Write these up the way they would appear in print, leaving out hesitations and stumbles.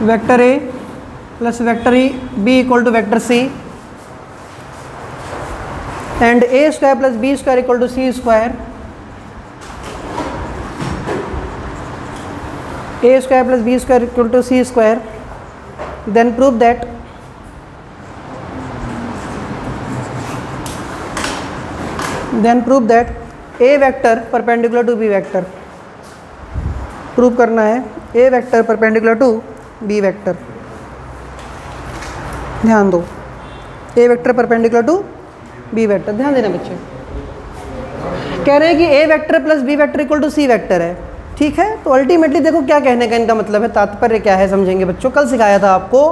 Vector A plus vector B equal to vector C and A square plus B square equal to C square, A square plus B square equal to C square, then prove that A vector perpendicular to B vector. Prove करना है A vector perpendicular to B vector. ध्यान दो, A vector perpendicular to B vector, ध्यान देना बच्चे। कह रहे हैं कि A vector plus B vector equal to C vector है, ठीक है। तो अल्टीमेटली देखो क्या कहने का इनका मतलब है, तात्पर्य क्या है समझेंगे बच्चों। कल सिखाया था आपको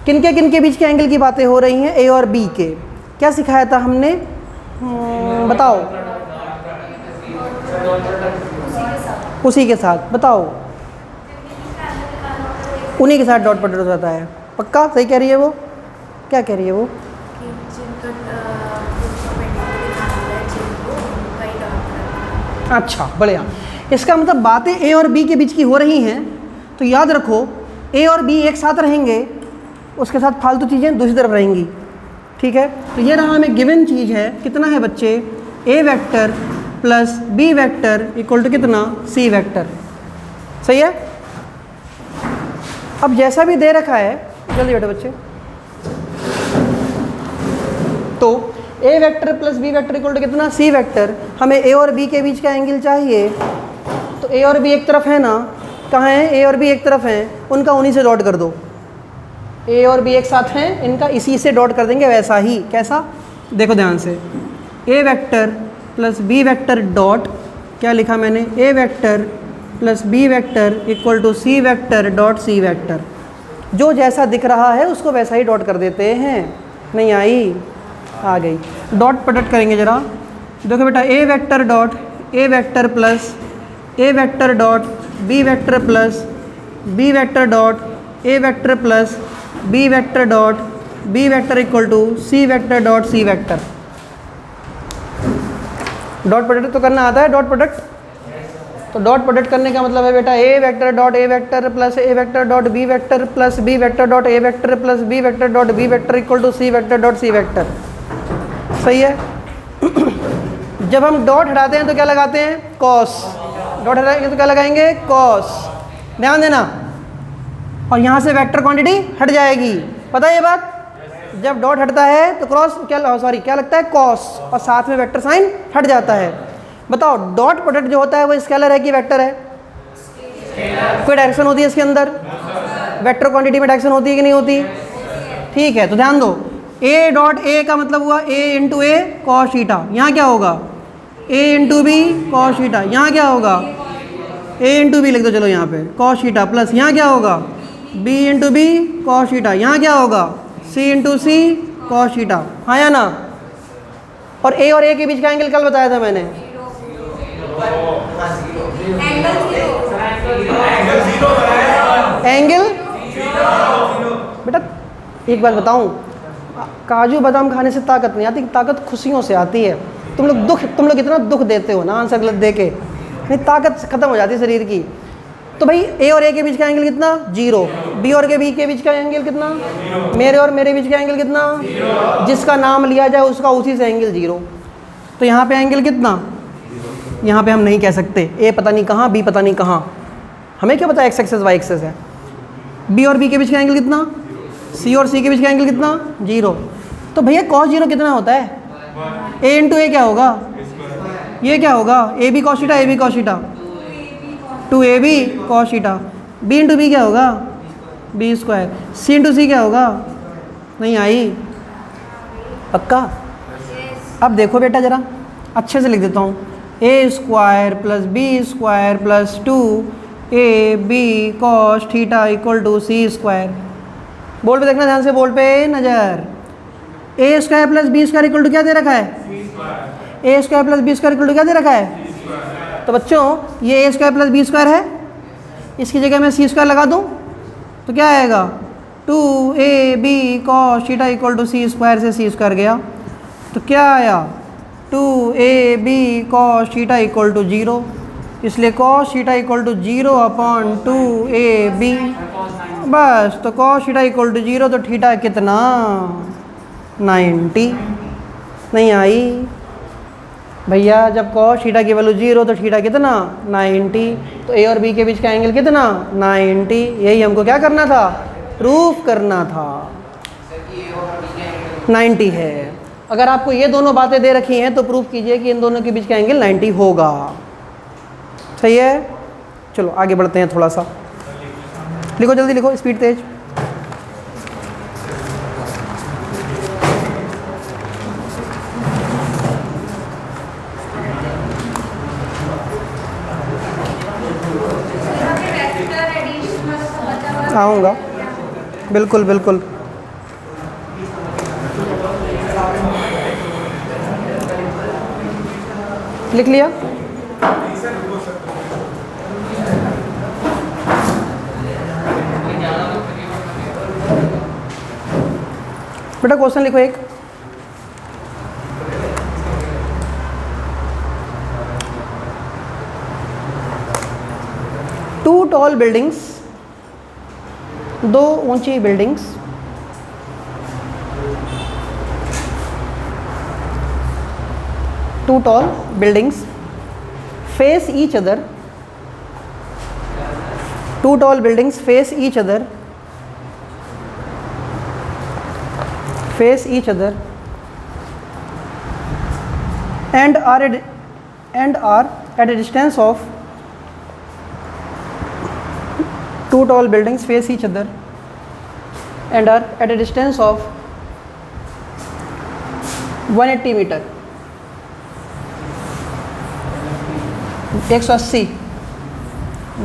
किन के बीच के एंगल की बातें हो रही हैं, ए और बी के। क्या सिखाया था हमने, बताओ। उसी के साथ, बताओ। उन्हीं के साथ डॉट प्रोडक्ट हो जाता है, पक्का सही कह रही है वो। क्या कह रही है वो, अच्छा बढ़िया। इसका मतलब बातें ए और बी के बीच की हो रही हैं, तो याद रखो ए और बी एक साथ रहेंगे, उसके साथ फालतू चीज़ें दूसरी तरफ रहेंगी, ठीक है। तो ये रहा हमें गिवन चीज़ है, कितना है बच्चे, A vector plus B vector equal to कितना, सी वेक्टर, सही है। अब जैसा भी दे रखा है, जल्दी बैठो बच्चे। तो A vector plus B vector equal to कितना, सी वेक्टर। हमें ए और बी के बीच का एंगल चाहिए, तो ए और बी एक तरफ है ना, कहाँ है, ए और बी एक तरफ हैं, उनका उन्हीं से डॉट कर दो। ए और बी एक साथ हैं, इनका इसी से डॉट कर देंगे, वैसा ही। कैसा, देखो ध्यान से, A vector plus B vector dot, क्या लिखा मैंने, A vector plus B vector equal to C vector dot C vector. जो जैसा दिख रहा है उसको वैसा ही डॉट कर देते हैं। नहीं आई, आ गई। डॉट प्रोडक्ट करेंगे ज़रा, देखो बेटा, A vector dot A vector plus A vector dot B vector plus B vector dot A vector plus B vector dot B vector equal to C vector dot C vector. Dot product तो करना आता है, dot product. तो dot product करने का मतलब है बेटा, A vector dot A vector plus A vector dot B vector plus B vector dot A vector plus B vector dot B vector equal to C vector dot C vector, सही है। जब हम dot हटाते हैं तो क्या लगाते हैं, कॉस। डॉट हटाएंगे तो क्या लगाएंगे, कॉस। ध्यान देना, और यहाँ से वेक्टर क्वांटिटी हट जाएगी, पता है ये बात। जब डॉट हटता है तो क्रॉस क्या, सॉरी क्या लगता है, कॉस, और साथ में वेक्टर साइन हट जाता है। बताओ डॉट प्रोडक्ट जो होता है वो स्केलर है कि वेक्टर है, कोई डायरेक्शन होती है इसके अंदर, वेक्टर क्वांटिटी में डायरेक्शन होती है कि नहीं होती, ठीक है। तो ध्यान दो, ए डॉट ए का मतलब हुआ ए इंटू ए कॉस थीटा, यहाँ क्या होगा, ए इंटू बी कॉस थीटा, यहाँ क्या होगा, ए इंटू बी लिख दो चलो यहाँ पे, कॉस थीटा, प्लस यहाँ क्या होगा, B into B cos theta, यहाँ क्या होगा, C into C cos theta, हाँ या ना। और ए के बीच का एंगल कल बताया था मैंने, एंगल बेटा एक बात बताऊं, काजू बादाम खाने से ताकत नहीं आती, ताकत खुशियों से आती है। तुम लोग इतना दुख देते हो ना आंसर गलत दे के, नहीं ताकत खत्म हो जाती है शरीर की। तो भाई ए और ए के बीच का एंगल कितना, 0। बी और बी के बीच का एंगल कितना, मेरे और मेरे बीच का एंगल कितना, जिसका नाम लिया जाए उसका उसी से एंगल 0। तो यहाँ पे एंगल कितना, यहाँ पे हम नहीं कह सकते, ए पता नहीं कहाँ, बी पता नहीं कहाँ, हमें क्या पता एक्स एक्सेस वाई एक्सेस है। बी और बी के बीच का एंगल कितना, सी और सी के बीच का एंगल कितना, 0। तो भैया कॉस 0 कितना होता है, ए इंटू ए क्या होगा, ये क्या होगा, A B cos theta, A B cos theta, 2ab cos theta. b into B क्या होगा, B square. C into C क्या होगा, नहीं आई, पक्का। अब देखो बेटा जरा अच्छे से लिख देता हूँ, A square plus B square plus 2ab cos theta equal to C square. Board पे देखना ध्यान से, बोर्ड पे नज़र। A square plus B square equal to क्या दे रखा है, A square plus B square equal to क्या दे रखा है। तो बच्चों ये A square plus B square है, इसकी जगह मैं सी स्क्वायर लगा दूँ तो क्या आएगा, 2ab cos theta equal to C square से सी स्क्वायर गया तो क्या आया, 2ab cos theta equal to 0। इसलिए कॉस थीटा इक्वल टू 0/2 बस। तो कॉस थीटा इक्वल टू 0 तो थीटा कितना 90 नहीं आई भैया। जब कॉस थीटा की वैल्यू 0 तो थीटा कितना 90। तो ए और बी के बीच का एंगल कितना 90। यही हमको क्या करना था प्रूफ करना था 90 है। अगर आपको ये दोनों बातें दे रखी हैं तो प्रूफ कीजिए कि इन दोनों के बीच का एंगल 90 होगा। सही है। चलो आगे बढ़ते हैं थोड़ा सा। लिखो जल्दी लिखो स्पीड तेज। आऊँगा बिल्कुल बिल्कुल। लिख लिया। बेटा क्वेश्चन लिखो एक। टू टॉल बिल्डिंग्स, दो ऊंची buildings two tall buildings face each other. Two tall buildings face each other. Face each other and are at a distance of two tall buildings face each other and are at a distance of 180 meter. 180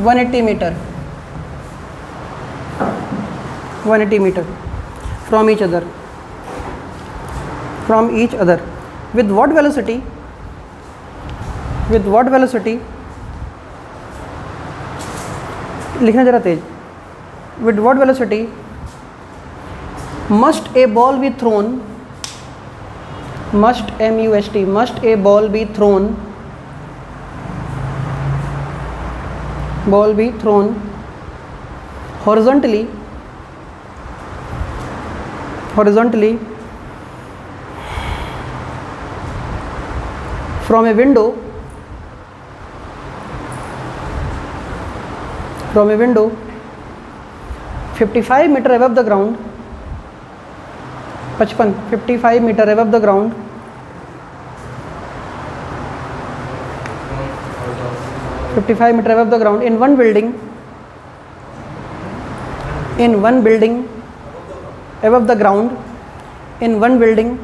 180 metre 180 metre from each other with what velocity लिखना जरा तेज। with what velocity must a ball be thrown must a ball be thrown horizontally from a window 55 meter above the ground 55 meter above the ground in one building above the ground in one building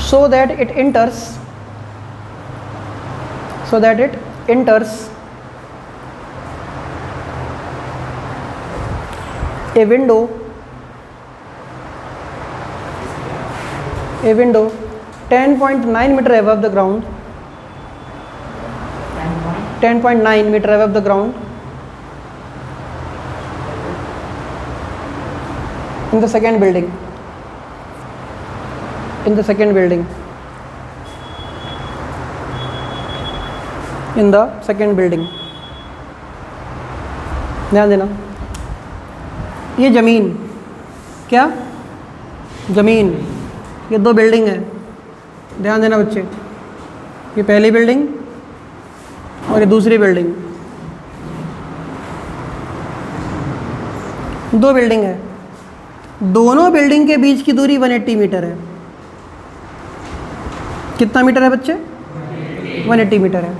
so that it enters a window 10.9 meter above the ground 10.9 meter above the ground in the second building ध्यान देना। ये ज़मीन ये दो building है। ध्यान देना बच्चे। ये पहली बिल्डिंग और ये दूसरी बिल्डिंग। दो बिल्डिंग है। दोनों बिल्डिंग के बीच की दूरी 180 मीटर है। कितना मीटर है बच्चे 180 मीटर है।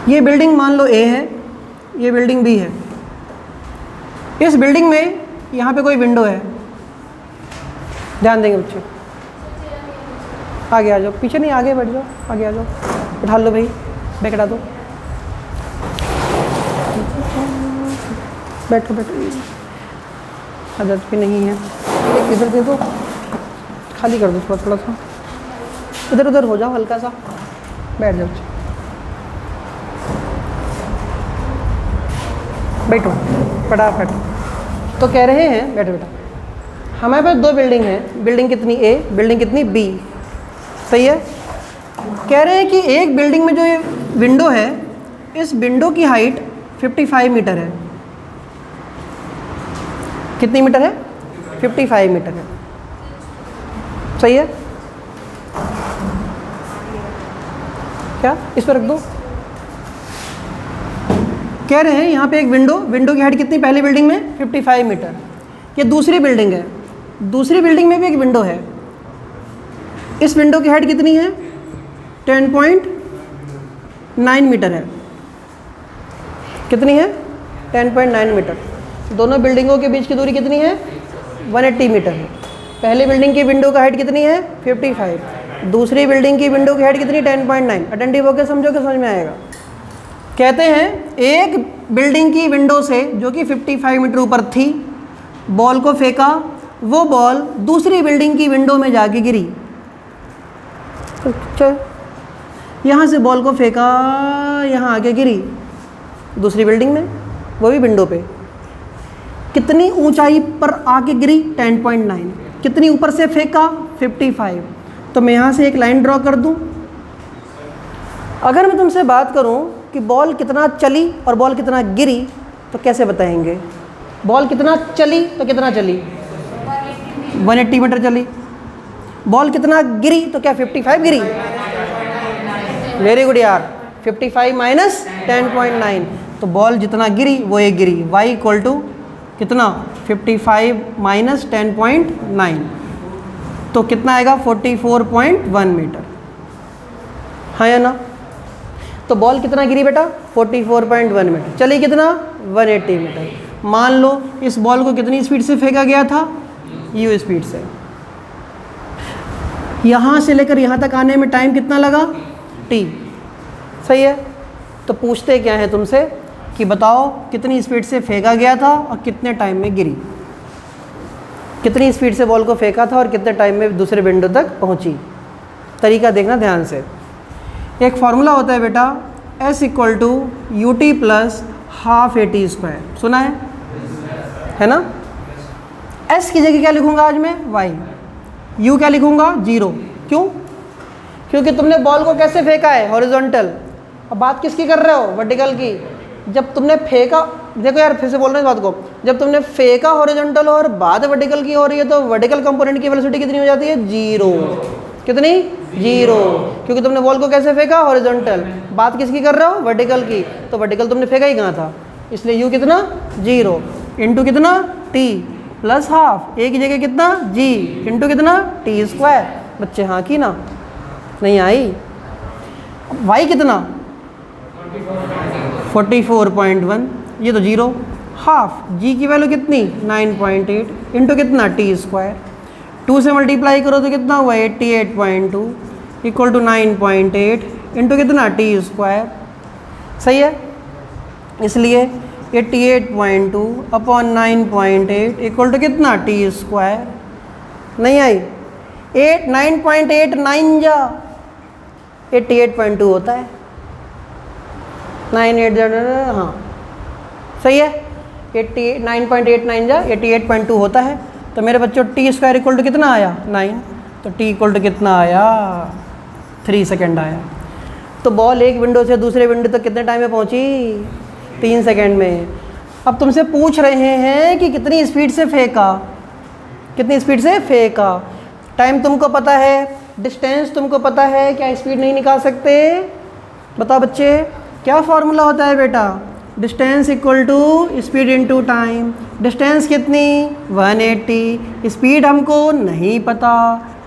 ये बिल्डिंग मान लो ए है, ये बिल्डिंग बी है। इस बिल्डिंग में यहाँ पे कोई विंडो है। ध्यान देंगे बच्चे। आगे आ जाओ, पीछे नहीं आगे बैठ जाओ, आगे आ जाओ। उठा लो भाई, बैग हटा दो। बैठो आदत भी नहीं है। इधर दे दो, खाली कर दो थोड़ा सा। इधर उधर हो जाओ हल्का सा, बैठ जाओ। बैठो फटाफट। तो कह रहे हैं बैठो बेटा, हमारे पास दो बिल्डिंग है। बिल्डिंग कितनी ए, बिल्डिंग कितनी बी। सही है। कह रहे हैं कि एक बिल्डिंग में जो ये विंडो है, इस विंडो की हाइट 55 मीटर है। कितनी मीटर है? 55 मीटर है। सही है क्या? इस पर रख दो। कह रहे हैं यहाँ पे एक विंडो की हाइट कितनी पहली बिल्डिंग में? 55 मीटर। ये दूसरी बिल्डिंग है, दूसरी बिल्डिंग में भी एक विंडो है। इस विंडो की हाइट कितनी है? 10.9 मीटर है। कितनी है? 10.9 मीटर। दोनों बिल्डिंगों के बीच की दूरी कितनी है? 180 मीटर है। पहली बिल्डिंग की विंडो का हाइट कितनी है? 55। दूसरी बिल्डिंग की विंडो की हाइट कितनी? 10.9। अटेंटिव होकर समझोगे समझ में आएगा। कहते हैं एक बिल्डिंग की विंडो से, जो कि 55 मीटर ऊपर थी, बॉल को फेंका, वो बॉल दूसरी बिल्डिंग की विंडो में जाके गिरी। यहाँ से बॉल को फेंका, यहाँ आके गिरी दूसरी बिल्डिंग में, वो भी विंडो पे। कितनी ऊंचाई पर आके गिरी? 10.9। कितनी ऊपर से फेंका? 55। तो मैं यहाँ से एक लाइन ड्रॉ कर दूँ। अगर मैं तुमसे बात करूँ कि बॉल कितना चली और बॉल कितना गिरी, तो कैसे बताएंगे? बॉल कितना चली तो कितना चली? 180 मीटर चली। बॉल कितना गिरी तो क्या 55 गिरी? वेरी गुड यार। 55 माइनस 10.9, तो बॉल जितना गिरी वो एक गिरी। y इक्वल टू कितना? 55 माइनस 10.9, तो कितना आएगा? 44.1 मीटर। हाँ या ना? तो बॉल कितना गिरी बेटा? 44.1 मीटर। चली कितना? 180 मीटर। मान लो इस बॉल को कितनी स्पीड से फेंका गया था? u स्पीड से। यहाँ से लेकर यहाँ तक आने में टाइम कितना लगा? t। सही है। तो पूछते क्या है तुमसे कि बताओ कितनी स्पीड से फेंका गया था और कितने टाइम में गिरी। कितनी स्पीड से बॉल को फेंका था और कितने टाइम में दूसरे विंडो तक पहुँची। तरीका देखना ध्यान से। एक फॉर्मूला होता है बेटा, s equal to U T plus half A T square. सुना है ना? s की जगह क्या लिखूंगा आज मैं? y। u क्या लिखूंगा? 0। क्यों? क्योंकि तुमने बॉल को कैसे फेंका है? हॉरिजॉन्टल। अब बात किसकी कर रहे हो? वर्टिकल की। जब तुमने फेंका, देखो यार फिर से बोल रहे हैं इस बात को, जब तुमने फेंका हॉरिजॉन्टल और बाद वर्टिकल की हो रही है, तो वर्टिकल कंपोनेंट की वेलोसिटी कितनी हो जाती है? 0। कितनी? 0। क्योंकि तुमने बॉल को कैसे फेंका? हॉरिजॉन्टल। बात किसकी कर रहे हो? वर्टिकल की। तो वर्टिकल तुमने फेंका ही कहाँ था, इसलिए u कितना? 0 इंटू कितना? t plus half. a की जगह कितना? g इंटू कितना? t square. बच्चे हाँ की ना? नहीं आई? y कितना? 44.1। ये तो 0। हाफ g की वैल्यू कितनी? 9.8 इंटू कितना? t square. 2 से मल्टीप्लाई करो तो कितना हुआ? 88.2 इक्वल टू 9.8 इंटू कितना? t square. सही है। इसलिए 88.2 अपॉन 9.8 इक्वल टू कितना? t square. नहीं आई? 9.89 जा 88.2 होता है। 98 हाँ सही है। 9.89 जा 88.2 होता है। तो मेरे बच्चों टी स्क्वायर इक्वल टू कितना आया? 9। तो टी इक्वल टू कितना आया? 3 सेकेंड आया। तो बॉल एक विंडो से दूसरे विंडो तक कितने टाइम में पहुंची? 3 सेकेंड में। अब तुमसे पूछ रहे हैं कि कितनी स्पीड से फेंका, कितनी स्पीड से फेंका। टाइम तुमको पता है, डिस्टेंस तुमको पता है, क्या स्पीड नहीं निकाल सकते? बताओ बच्चे, क्या फॉर्मूला होता है बेटा? Distance equal to speed into time. Distance कितनी? 180। स्पीड हमको नहीं पता,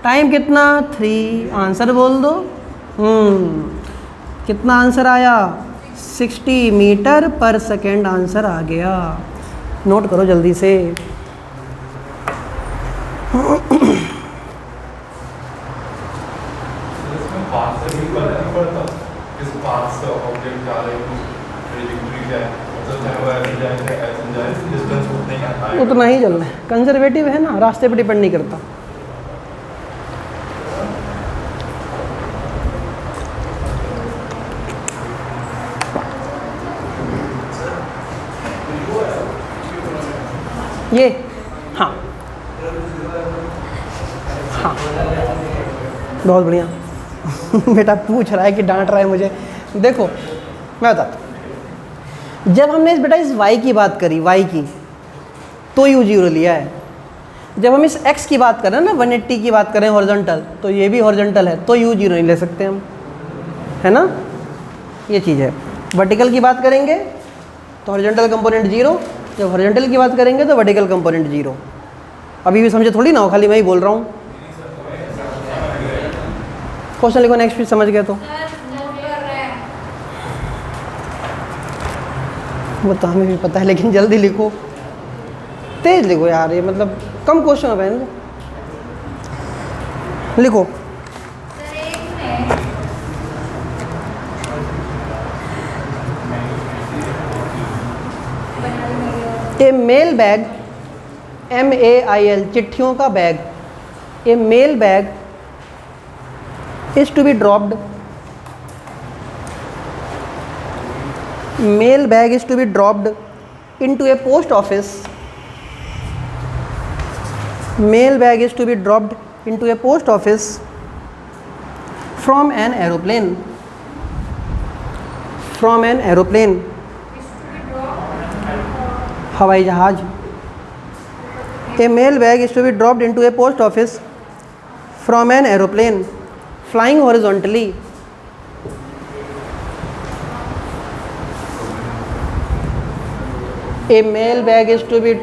टाइम कितना? 3। आंसर बोल दो। कितना आंसर आया? 60 मीटर पर सेकेंड आंसर आ गया। नोट करो जल्दी से। उतना ही चलना है, कंजर्वेटिव है ना, रास्ते पर डिपेंड नहीं करता। ये हाँ हाँ बहुत बढ़िया। बेटा पूछ रहा है कि डांट रहा है मुझे। देखो मैं बताता हूँ, जब हमने बेटा इस y की बात करी, y की, तो u0 लिया है। जब हम इस x की बात कर रहे हैं ना, 180 की बात करें हॉरिजॉन्टल, तो ये भी हॉरिजॉन्टल है, तो u0 नहीं ले सकते हम, है ना, ये चीज़ है। वर्टिकल की बात करेंगे तो हॉरिजॉन्टल कंपोनेंट 0, जब हॉरिजॉन्टल की बात करेंगे तो वर्टिकल कंपोनेंट 0। अभी भी समझे थोड़ी ना हो, खाली मैं ही बोल रहा हूँ। क्वेश्चन लिखो नेक्स्ट, फिर समझ गए तो। वो तो हमें भी पता है, लेकिन जल्दी लिखो, तेज लिखो यार, ये मतलब कम क्वेश्चन हो गए ना। लिखो ए मेल बैग, MAIL, चिट्ठियों का बैग, a mail bag is to be dropped, mail bag is to be dropped into a post office, mail bag is to be dropped into a post office from an aeroplane, from an aeroplane, हवाई जहाज। A mail bag is to be dropped into a post office from an aeroplane flying horizontally, a mail bag is to be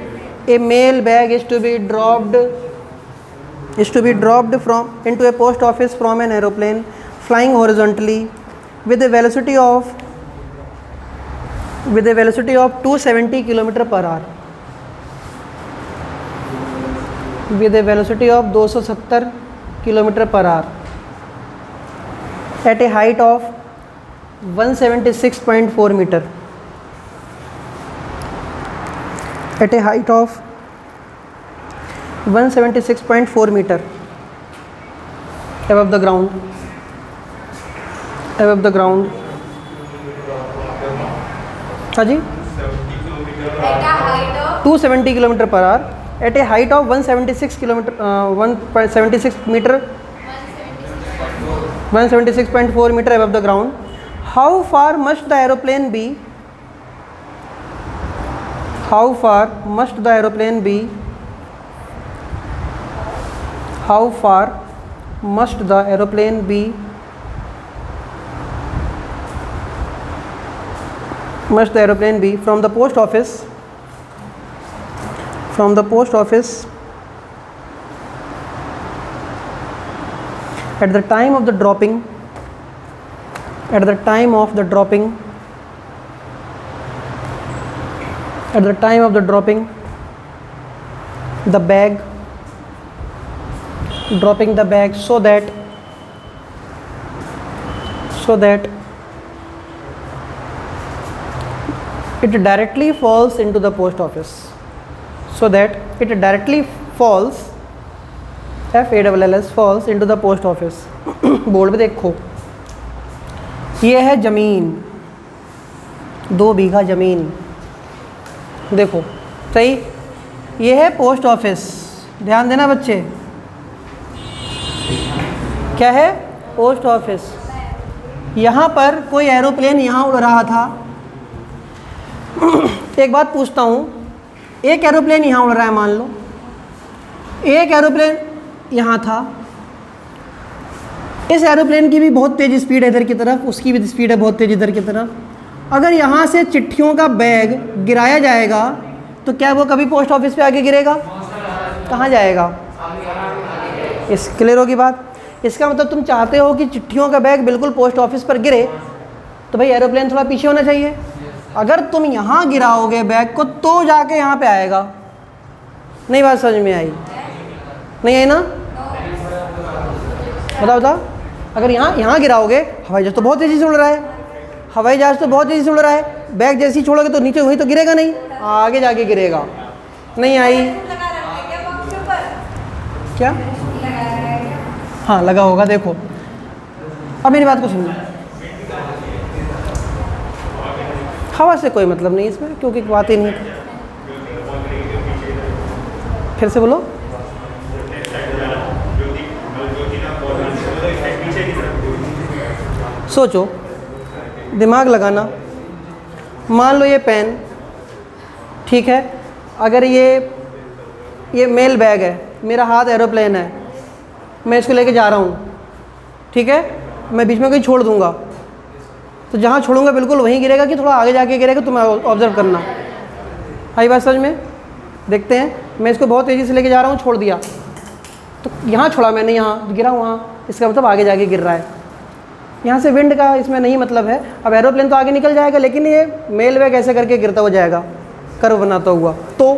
dropped from into a post office from an aeroplane flying horizontally with a velocity of 270 km per hour, with a velocity of 270 km per hour at a height of 176.4 meter, at a height of 176.4 meter above the ground, हाँ जी, 270 km per hour at a height of 176 meter, 176.4 meter above the ground. How far must the aeroplane be? How far must the aeroplane be? How far must the aeroplane be? Must the aeroplane be from the post office? From the post office at the time of the dropping. At the time of the dropping. At the time of the dropping, the bag, dropping the bag so that it directly falls into the post office, so that it directly falls, FALLS, falls into the post office. Board पे देखो, ये है ज़मीन, 2 बीघा ज़मीन, देखो सही, ये है पोस्ट ऑफिस, ध्यान देना बच्चे, क्या है, पोस्ट ऑफिस। यहाँ पर कोई एरोप्लेन यहाँ उड़ रहा था। एक बात पूछता हूँ, एक एरोप्लेन यहाँ उड़ रहा है, मान लो एक एरोप्लेन यहाँ था, इस एरोप्लेन की भी बहुत तेज़ स्पीड है इधर की तरफ, उसकी भी स्पीड है बहुत तेज़ इधर की तरफ। अगर यहाँ से चिट्ठियों का बैग गिराया जाएगा तो क्या वो कभी पोस्ट ऑफिस पे आके गिरेगा? कहाँ जाएगा? इस क्लियर होगी बात? इसका मतलब तुम चाहते हो कि चिट्ठियों का बैग बिल्कुल पोस्ट ऑफिस पर गिरे, तो भाई एरोप्लेन थोड़ा पीछे होना चाहिए। अगर तुम यहाँ गिराओगे बैग को तो जाके यहाँ पे आएगा। नहीं बात समझ में आई? नहीं आई ना? बताओ। अगर यहाँ गिराओगे, हवाई जहाज तो बहुत तेज़ी से उड़ रहा है, हवाई जहाज तो बहुत तेज़ी से उड़ रहा है, बैग जैसे ही छोड़ोगे तो नीचे वही तो गिरेगा नहीं, आगे जाके गिरेगा। नहीं आई? क्या? हाँ लगा होगा। देखो अब मेरी बात को सुनो, हवा से कोई मतलब नहीं इसमें, क्योंकि बात ही नहीं। फिर से बोलो। सोचो, दिमाग लगाना। मान लो ये पेन, ठीक है, अगर ये मेल बैग है, मेरा हाथ एरोप्लेन है, मैं इसको लेके जा रहा हूँ, ठीक है, मैं बीच में कहीं छोड़ दूँगा, तो जहाँ छोड़ूंगा बिल्कुल वहीं गिरेगा कि थोड़ा आगे जाके गिरेगा, तुम्हें ऑब्जर्व करना। आई बात समझ में? देखते हैं, मैं इसको बहुत तेज़ी से लेके जा रहा हूँ, छोड़ दिया, तो यहाँ छोड़ा मैंने, यहाँ गिरा वहाँ, इसका मतलब आगे जाके गिर रहा है। यहाँ से विंड का इसमें नहीं मतलब है। अब एरोप्लेन तो आगे निकल जाएगा, लेकिन ये मेल बैग ऐसे करके गिरता हो जाएगा, कर्व बनाता हुआ। तो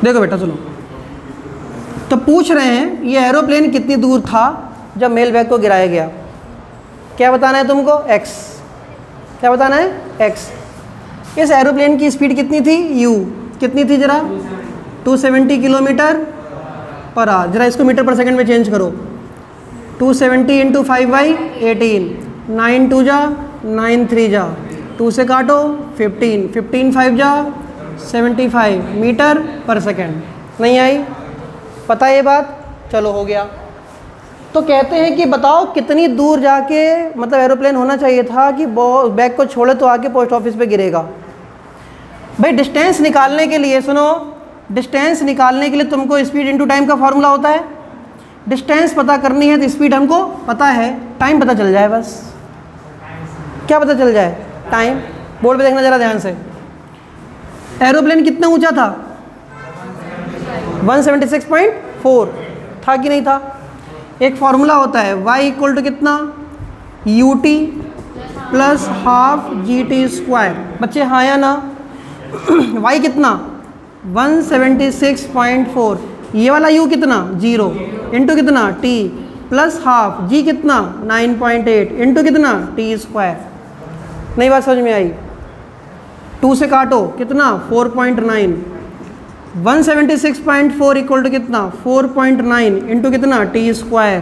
देखो बेटा सुनो, तो पूछ रहे हैं ये एरोप्लेन कितनी दूर था जब मेल बैग को गिराया गया। क्या बताना है तुमको? x। क्या बताना है? x। इस एरोप्लेन की स्पीड कितनी थी? u। कितनी थी जरा? 270 किलोमीटर पर आवर। जरा इसको मीटर पर सेकंड में चेंज करो। 270 इंटू 5/18, 9 2 जा 9 3 जा, 2 से काटो 15, 15 5 जा 75 मीटर पर सेकंड। नहीं आई? पता है ये बात? चलो हो गया। तो कहते हैं कि बताओ कितनी दूर जाके मतलब एरोप्लेन होना चाहिए था कि बैग को छोड़े तो आके पोस्ट ऑफिस पे गिरेगा। भाई डिस्टेंस निकालने के लिए, सुनो, डिस्टेंस निकालने के लिए तुमको स्पीड इनटू टाइम का फॉर्मूला होता है। डिस्टेंस पता करनी है तो स्पीड हमको पता है, टाइम पता चल जाए बस। क्या पता चल जाए? टाइम। बोर्ड पे देखना जरा ध्यान से। एरोप्लेन कितना ऊंचा था? 176.4 था कि नहीं था? एक फॉर्मूला होता है y इक्वल टू कितना? ut plus half GT²। बच्चे हाँ या ना? y कितना? 176.4। ये वाला u कितना? 0 इंटू कितना? t प्लस हाफ g कितना? 9.8 इंटू कितना? t²। नहीं बात समझ में आई? 2 से काटो कितना? 4.9। 176.4 इक्वल टू कितना? 4.9 इंटू कितना? t²।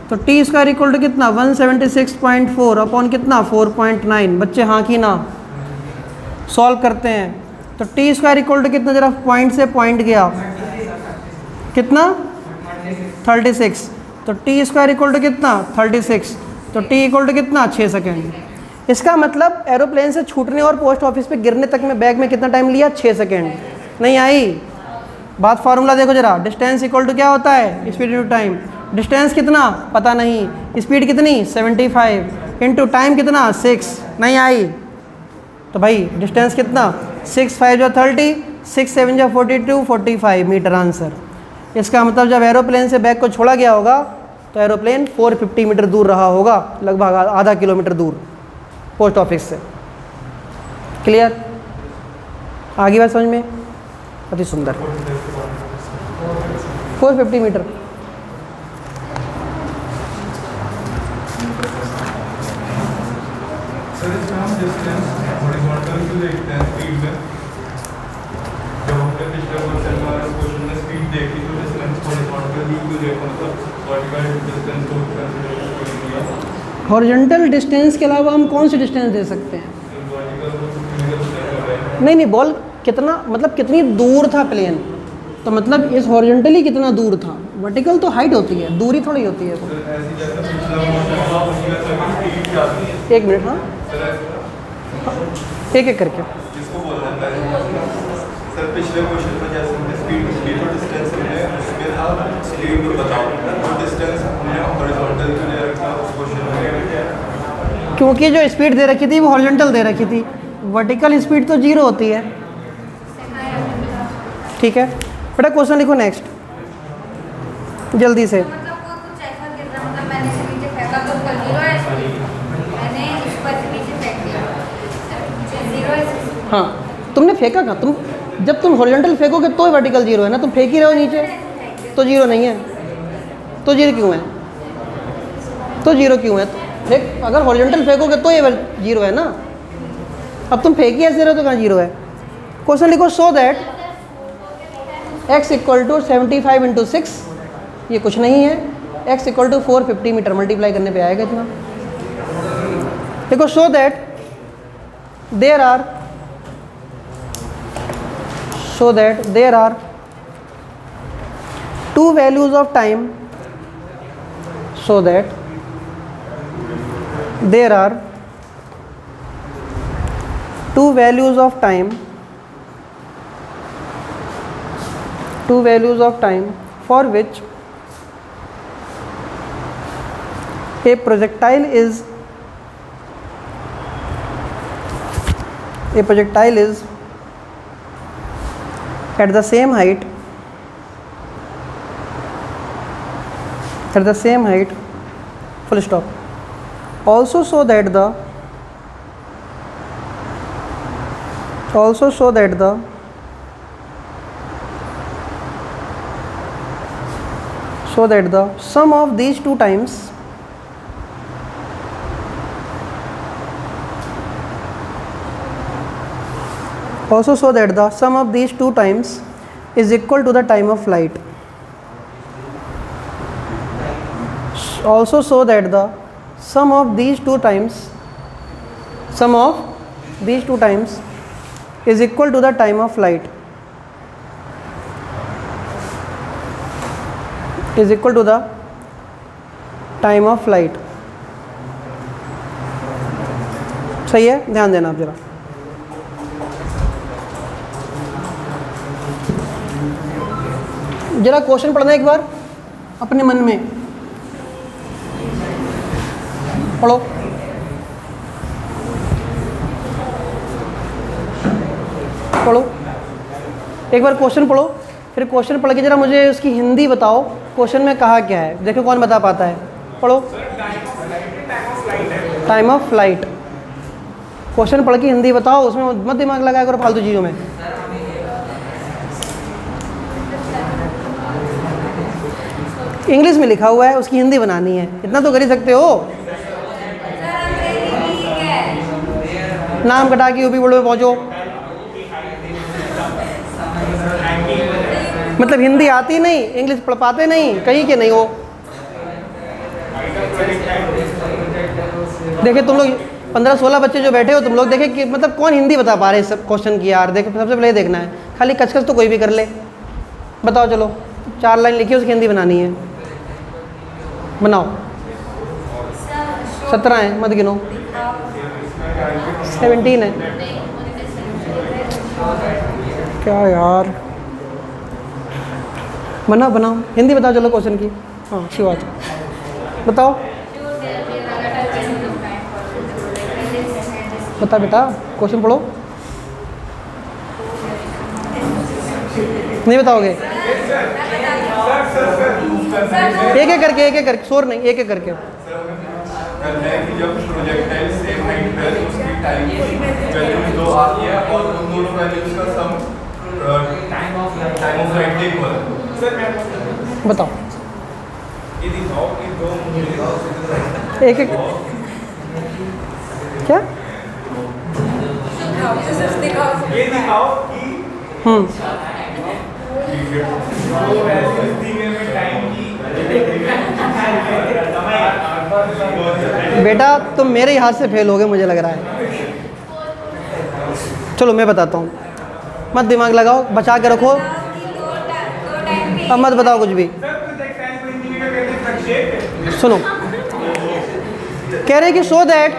तो t² इक्वल टू कितना? 176.4 अपॉन कितना? 4.9। बच्चे हाँ की ना? सॉल्व करते हैं। तो t² इक्वल टू कितना? जरा पॉइंट से पॉइंट गया कितना? 36। तो t² इक्वल टू कितना? 36। तो t इक्वल टू कितना? 6 सेकेंड। इसका मतलब एरोप्लेन से छूटने और पोस्ट ऑफिस पे गिरने तक में बैग में कितना टाइम लिया? 6 सेकेंड। नहीं आई बात? फार्मूला देखो जरा। डिस्टेंस इक्वल टू क्या होता है? Speed into time. डिस्टेंस कितना? पता नहीं। स्पीड कितनी? 75 इंटू टाइम कितना? 6। नहीं आई? तो भाई डिस्टेंस कितना? 6 5 जो 30, 6 7 जो 42, 45 मीटर आंसर। इसका मतलब जब एरोप्लेन से बैग को छोड़ा गया होगा तो एरोप्लेन 450 मीटर दूर रहा होगा, लगभग आधा किलोमीटर दूर पोस्ट ऑफिस से। क्लियर? आगे बात समझ में? अति सुंदर। 450 मीटर। हॉरिजॉन्टल डिस्टेंस के अलावा हम कौन सी डिस्टेंस दे सकते हैं? नहीं, बॉल कितना मतलब कितनी दूर था प्लेन, तो मतलब इस हॉरिजॉन्टली कितना दूर था। वर्टिकल तो हाइट होती है, दूरी थोड़ी होती है। एक मिनट, हाँ एक एक करके। सर पिछले क्वेश्चन में जैसे हमने स्पीड और डिस्टेंस हमने उसमें था स्पीड बताओ और डिस्टेंस हमने हॉरिजॉन्टल के लिए रखा उस क्वेश्चन में, क्योंकि जो स्पीड दे रखी थी वो हॉरिजॉन्टल दे रखी थी। वर्टिकल स्पीड तो 0 होती है। ठीक है बेटा, क्वेश्चन लिखो नेक्स्ट जल्दी से। हाँ तुमने फेंका कहाँ? तुम जब तुम हॉरिजॉन्टल फेंकोगे तो वर्टिकल 0 है ना, तुम फेंक ही रहे हो नीचे तो 0 नहीं है। तो 0 क्यों है? तो 0 क्यों है? फेंक, अगर हॉरिजॉन्टल फेंकोगे तो ये 0 है ना। अब तुम फेंक ही ऐसे रहे हो तो कहाँ 0 है? क्वेश्चन लिखो, so that x equal to 75 into 6, ये कुछ नहीं है, x equal to 450 metre, multiply करने पे आएगा इतना। देखो, so that there are two values of time so that there are two values of time for which a projectile is at the same height full stop, also so that the sum of these two times is equal to the time of flight. Also so that the sum of these two times is equal to the time of flight. सही है, ध्यान देना आप जरा। जरा question पढ़ना एक बार अपने मन में पढ़ो। एक बार क्वेश्चन पढ़ो, फिर क्वेश्चन पढ़ के जरा मुझे उसकी हिंदी बताओ, क्वेश्चन में कहा क्या है, देखो कौन बता पाता है। पढ़ो। Time of flight. क्वेश्चन पढ़ के हिंदी बताओ, उसमें मत दिमाग लगाया करो फालतू चीज़ों में। इंग्लिश में लिखा हुआ है, उसकी हिंदी बनानी है, इतना तो कर ही सकते हो। नाम कटा के यूपी बोर्ड में पहुँचो। मतलब हिंदी आती नहीं, इंग्लिश पढ़ पाते नहीं, कहीं के नहीं हो। देखे तुम लोग 15-16 बच्चे जो बैठे हो, तुम लोग देखे कि मतलब कौन हिंदी बता पा रहे हैं सब क्वेश्चन की यार। देखो सबसे पहले देखना है, खाली कचकच तो कोई भी कर ले। बताओ चलो, 4 लाइन लिखी, उसकी हिंदी बनानी है, बनाओ। 17 है, मत गिनो। 17 है क्या यार। बनाओ हिंदी बताओ चलो क्वेश्चन की। हाँ अच्छी बात, बताओ। बता बेटा, क्वेश्चन पढ़ो। नहीं बताओगे? एक एक करके, शोर नहीं, एक एक करके। जब प्रोजेक्टाइल सेम हाइट पे है, उसकी टाइम वैल्यूज 2 आती है और उन दोनों वैल्यूज का सम टाइम ऑफ फ्लाइट के इक्वल है। बताओ। ये दिखाओ कि दो एक एक क्या? ये दिखाओ कि बेटा तुम मेरे ही हाथ से फेल हो गए मुझे लग रहा है। चलो मैं बताता हूँ, मत दिमाग लगाओ, बचा के रखो, अब मत बताओ कुछ भी। सुनो, कह रहे कि सो दैट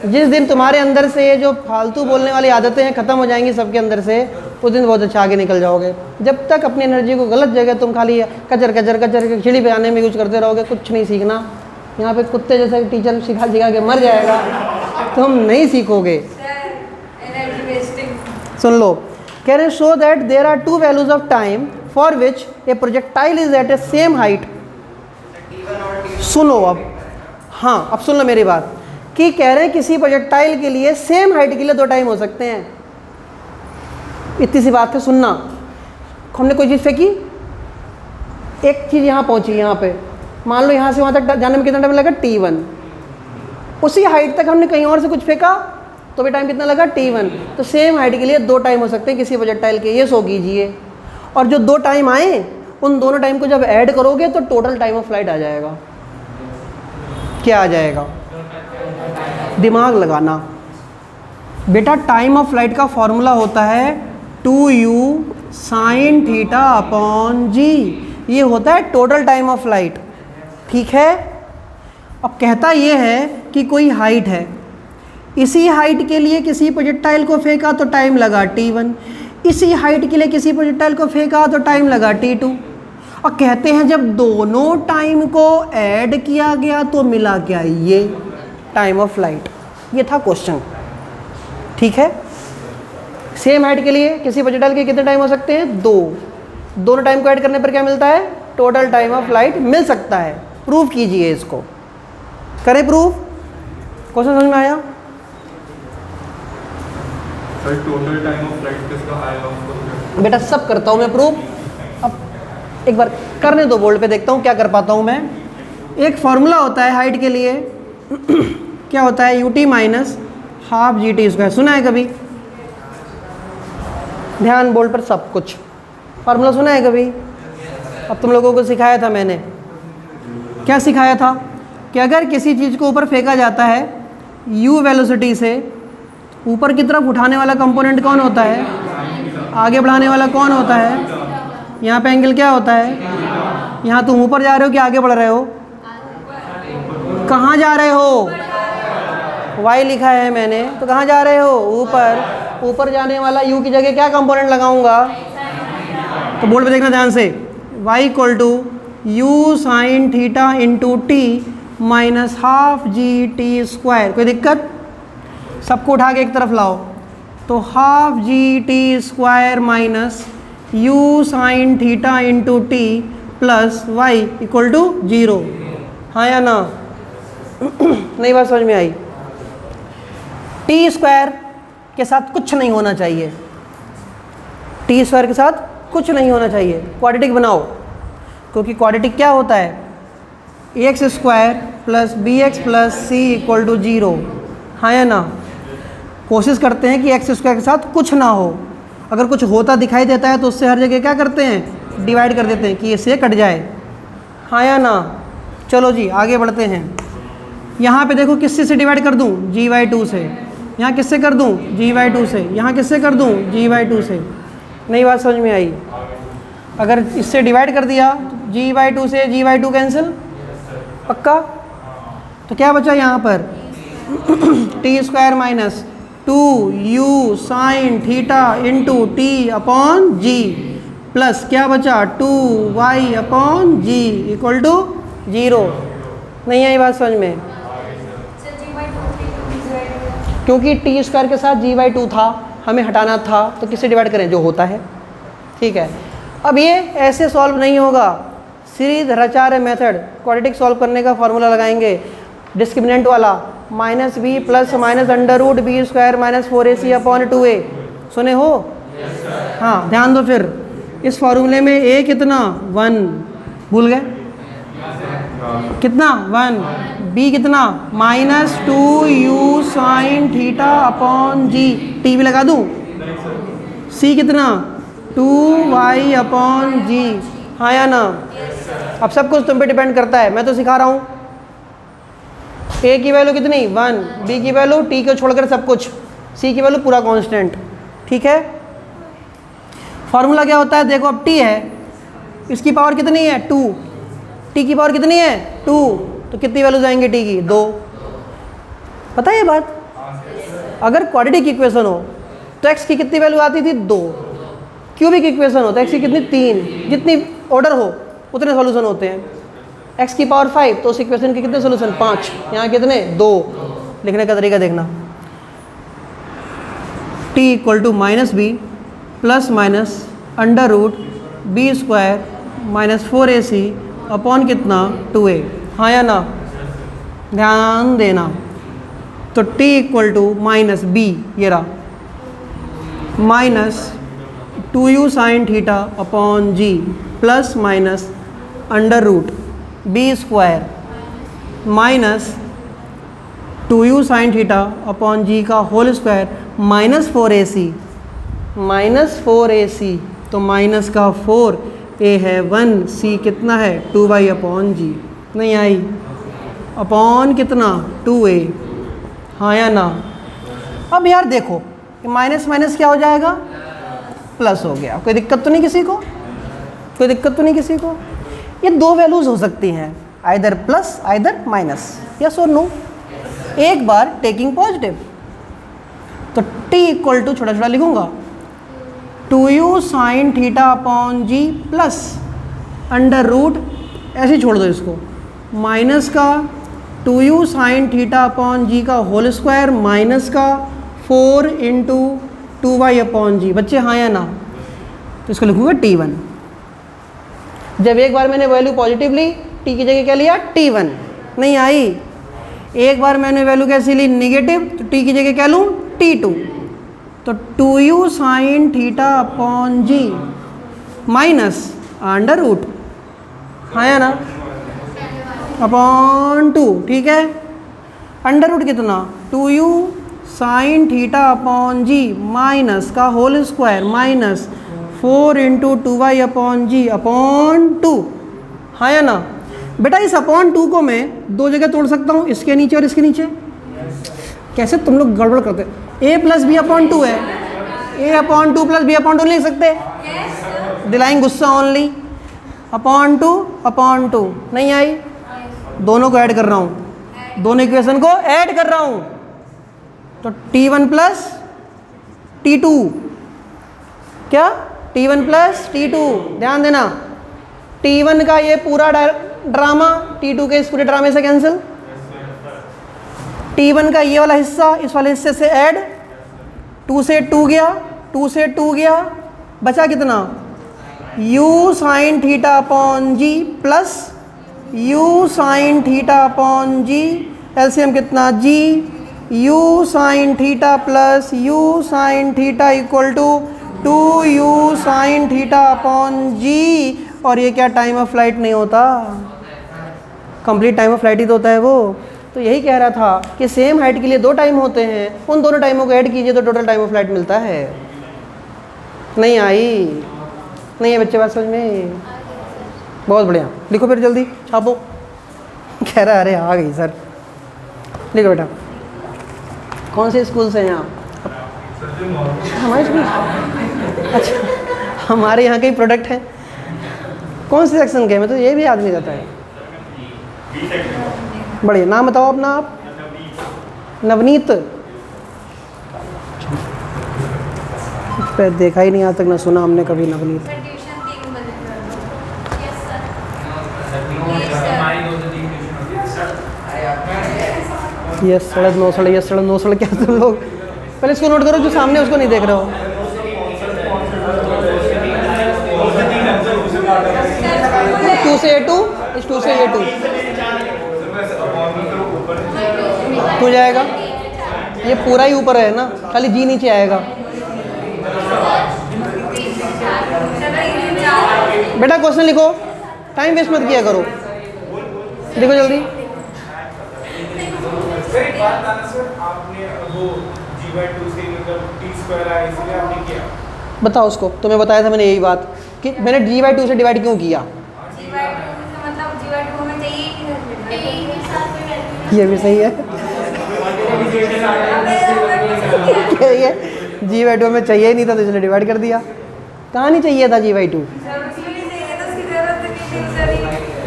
जिस दिन तुम्हारे अंदर से ये जो फालतू बोलने वाली आदतें हैं ख़त्म हो जाएंगी सबके अंदर से, उस दिन बहुत अच्छा आगे निकल जाओगे। जब तक अपनी एनर्जी को गलत जगह तुम खाली कचर के खिचड़ी पे आने में यूज करते रहोगे, कुछ नहीं सीखना। यहाँ पे कुत्ते जैसे टीचर सिखा के मर जाएगा, तुम नहीं सीखोगे। सुन लो, कह रहे so that there are 2 values of time for which a projectile is at a same height. सुनो अब, हाँ अब सुन लो मेरी बात, कि कह रहे हैं किसी प्रोजेक्टाइल के लिए सेम हाइट के लिए 2 टाइम हो सकते हैं। इतनी सी बात है, सुनना। हमने कोई चीज़ फेंकी, एक चीज़ यहाँ पहुँची, यहाँ पे मान लो यहाँ से वहाँ तक जाने में कितना टाइम लगा, T1। उसी हाइट तक हमने कहीं और से कुछ फेंका तो भी टाइम कितना लगा, T1। तो सेम हाइट के लिए 2 टाइम हो सकते हैं किसी प्रोजेक्टाइल के, ये सो कीजिए। और जो 2 टाइम आए, उन दोनों टाइम को जब ऐड करोगे तो टोटल टाइम ऑफ फ्लाइट आ जाएगा। क्या आ जाएगा? दिमाग लगाना बेटा, टाइम ऑफ फ्लाइट का फॉर्मूला होता है 2u साइन थीटा अपॉन जी, ये होता है टोटल टाइम ऑफ फ्लाइट। ठीक है, अब कहता ये है कि कोई हाइट है, इसी हाइट के लिए किसी प्रोजेक्टाइल को फेंका तो टाइम लगा t1, इसी हाइट के लिए किसी प्रोजेक्टाइल को फेंका तो टाइम लगा t2, और कहते हैं जब दोनों टाइम को ऐड किया गया तो मिला क्या, ये टाइम ऑफ फ्लाइट। ये था क्वेश्चन। ठीक है, सेम हाइट के लिए किसी प्रोजेक्टाइल के कितने टाइम हो सकते हैं, 2, दोनों टाइम को ऐड करने पर क्या मिलता है, टोटल टाइम ऑफ फ्लाइट मिल सकता है। प्रूव कीजिए इसको, करें प्रूफ। क्वेश्चन समझ में आया? Sir total time of flight किसका आएगा? बेटा सब करता हूँ मैं प्रूफ। अब एक बार करने दो, बोर्ड पे देखता हूँ क्या कर पाता हूँ मैं। एक फॉर्मूला होता है हाइट के लिए क्या होता है, ut minus half G T square. सुना है कभी? ध्यान बोर्ड पर सब कुछ। फार्मूला सुना है कभी? अब तुम लोगों को सिखाया था मैंने, क्या सिखाया था कि अगर किसी चीज़ को ऊपर फेंका जाता है u वेलोसिटी से, ऊपर की तरफ उठाने वाला कंपोनेंट कौन होता है, आगे बढ़ाने वाला कौन होता है, यहाँ पे एंगल क्या होता है, यहाँ तुम ऊपर जा रहे हो कि आगे बढ़ रहे हो, कहाँ जा रहे हो, y लिखा है मैंने, तो कहाँ जा रहे हो, ऊपर। ऊपर जाने वाला u की जगह क्या कंपोनेंट लगाऊंगा, तो बोर्ड पे देखना ध्यान से, y equal to u sine theta into T minus half G T square. कोई दिक्कत? सबको उठा के एक तरफ लाओ, तो half G T square minus u sine theta into T plus Y equal to 0। हाँ या ना? नई बात समझ में आई? टी स्क्वायर के साथ कुछ नहीं होना चाहिए, टी स्क्वायर के साथ कुछ नहीं होना चाहिए, क्वाड्रेटिक बनाओ, क्योंकि क्वाड्रेटिक क्या होता है, X square plus B X plus C equal to 0। हाँ या ना? कोशिश करते हैं कि एक्स स्क्वायर के साथ कुछ ना हो, अगर कुछ होता दिखाई देता है तो उससे हर जगह क्या करते हैं, डिवाइड कर देते हैं कि इससे कट जाए। हाँ या ना? चलो जी आगे बढ़ते हैं। यहाँ पे देखो किससे से डिवाइड कर दूँ, g/2 से। यहाँ किससे कर दूँ, g/2 से। यहाँ किससे कर दूँ, g/2 से। नई बात समझ में आई? अगर इससे डिवाइड कर दिया तो g/2 से g/2 कैंसिल, पक्का? तो क्या बचा यहाँ पर, T square minus 2u sine theta into T upon G plus क्या बचा, 2y upon ji equal to 0। नहीं आई बात समझ में? क्योंकि टी स्क्वायर के साथ g/2 था, हमें हटाना था, तो किससे डिवाइड करें, जो होता है। ठीक है, अब ये ऐसे सॉल्व नहीं होगा, सीरीज रचार्य मेथड, क्वाड्रेटिक सॉल्व करने का फॉर्मूला लगाएंगे डिस्क्रिमिनेंट वाला, minus B plus minus under root B square minus 4ac upon 2a। सुने हो? हाँ ध्यान दो। फिर इस फॉर्मूले में a कितना, 1, भूल गए कितना, 1, b कितना, minus 2u sine theta upon G, T भी लगा दूँ, c कितना, 2y अपॉन जी। हाँ या ना? अब सब कुछ तुम पे डिपेंड करता है, मैं तो सिखा रहा हूँ। a की वैल्यू कितनी, 1, b की वैल्यू, t को छोड़कर सब कुछ, c की वैल्यू पूरा कांस्टेंट। ठीक है, फॉर्मूला क्या होता है, देखो अब t है, इसकी पावर कितनी है, 2, t की पावर कितनी है, 2, तो कितनी वैल्यूज आएंगे t की, 2। पता है ये बात? अगर क्वाड्रेटिक इक्वेशन हो तो x की कितनी वैल्यू आती थी, 2। क्यूबिक इक्वेशन हो तो x की कितनी, 3। जितनी ऑर्डर हो उतने सॉल्यूशन होते हैं। x की पावर 5 तो उस इक्वेशन के कितने सॉल्यूशन, 5। यहाँ कितने, 2। लिखने का तरीका देखना, t equal to minus B plus minus under root B square minus 4ac upon कितना, 2a। हाँ या ना? ध्यान देना, तो t equal to minus B, ये रहा, minus 2u sine theta upon G plus minus under root B square minus 2u sine theta upon G का whole square minus 4ac, minus 4ac, तो माइनस का 4, a है 1, c कितना है, 2y upon जी। नहीं आई? Upon कितना, 2a। हाँ या ना? अब यार देखो, माइनस माइनस क्या हो जाएगा, प्लस हो गया। कोई दिक्कत तो नहीं किसी को? कोई दिक्कत तो नहीं किसी को? ये दो वैल्यूज़ हो सकती हैं, either plus either minus, yes और नो। एक बार टेकिंग पॉजिटिव, तो t इक्वल टू छोटा छोटा लिखूंगा 2u sine theta upon G plus under root, ऐसे ही छोड़ दो इसको, माइनस का 2u sine theta upon G का होल स्क्वायर माइनस का 4 इंटू 2y अपॉन जी। बच्चे हाँ या ना? तो इसको लिखूंगा t1। जब एक बार मैंने वैल्यू पॉजिटिव ली, t की जगह क्या लिया? t1। नहीं आई। एक बार मैंने वैल्यू कैसी ली? नेगेटिव, तो t की जगह क्या लूँ? t2। तो 2u sine theta upon G minus under root, हाँ या ना, अपॉन 2, ठीक है। अंडर रूट कितना? 2u sine theta upon G minus का whole square minus 4 into 2y upon G upon 2, हाँ या ना। बेटा इस अपॉन 2 को मैं दो जगह तोड़ सकता हूँ, इसके नीचे और इसके नीचे। कैसे तुम लोग गड़बड़ करते? a प्लस बी अपॉन 2 है, a upon 2 plus B upon 2 नहीं लिख सकते? दिलाएंगे गुस्सा ओनली। अपॉन 2 नहीं आई, दोनों को ऐड कर रहा हूँ, दोनों इक्वेशन को ऐड कर रहा हूँ, तो t1 प्लस t2, क्या? t1 plus t2। ध्यान देना, t1 का ये पूरा ड्रामा t2 के इस पूरे ड्रामे से कैंसिल, t1 का ये वाला हिस्सा इस वाले हिस्से से ऐड, 2 से 2 गया, 2 से 2 गया, बचा कितना? u sine theta upon G plus u sine theta upon G, LCM कितना? g, u sine theta plus u sine theta equal to 2u sine theta upon g। और ये क्या टाइम ऑफ फ्लाइट नहीं होता? कंप्लीट टाइम ऑफ फ्लाइट ही तो होता है वो। तो यही कह रहा था कि सेम हाइट के लिए दो टाइम होते हैं, उन दोनों टाइमों को ऐड कीजिए तो टोटल टाइम ऑफ फ्लाइट मिलता है। नहीं आई? नहीं है बच्चे बात समझ में? बहुत बढ़िया, लिखो फिर जल्दी छापो। कह रहा अरे आ गई सर। लिखो बेटा। कौन से स्कूल से हैं आप? हमारे स्कूल? अच्छा, हमारे यहाँ के ही प्रोडक्ट हैं। कौन से सेक्शन के? मैं तो ये भी याद नहीं रहता है। बढ़िया, नाम बताओ अपना आप। नवनीत। देखा ही नहीं आज तक, ना सुना हमने कभी नवनीत। यस सड़क नो सड़क, यस सड़क नो सड़क, क्या तुम लोग पहले इसको नोट करो, जो सामने उसको नहीं देख रहे हो। टू से A2, इस 2 से A2 हो जाएगा। ये पूरा ही ऊपर है ना, खाली जी नीचे आएगा। बेटा क्वेश्चन लिखो, टाइम वेस्ट मत किया करो, देखो जल्दी। आपने वो g/2 से मतलब t² आया, इसलिए आपने किया। बताओ उसको, तुम्हें बताया था मैंने यही बात कि मैंने g/2 से डिवाइड क्यों किया। ये भी सही है, ये g/2 में चाहिए ही नहीं था तो इसलिए डिवाइड कर दिया। कहाँ नहीं चाहिए था g/2?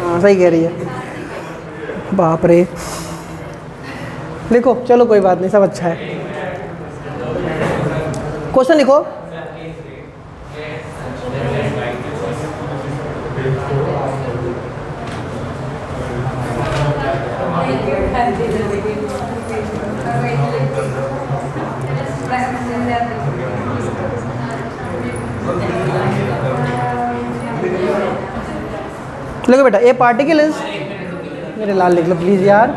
हाँ सही कह रही है। बाप रे, लिखो चलो कोई बात नहीं, सब अच्छा है। क्वेश्चन लिखो। लिखो बेटा, ए पार्टिकल इज, मेरे लाल लिख लो प्लीज यार।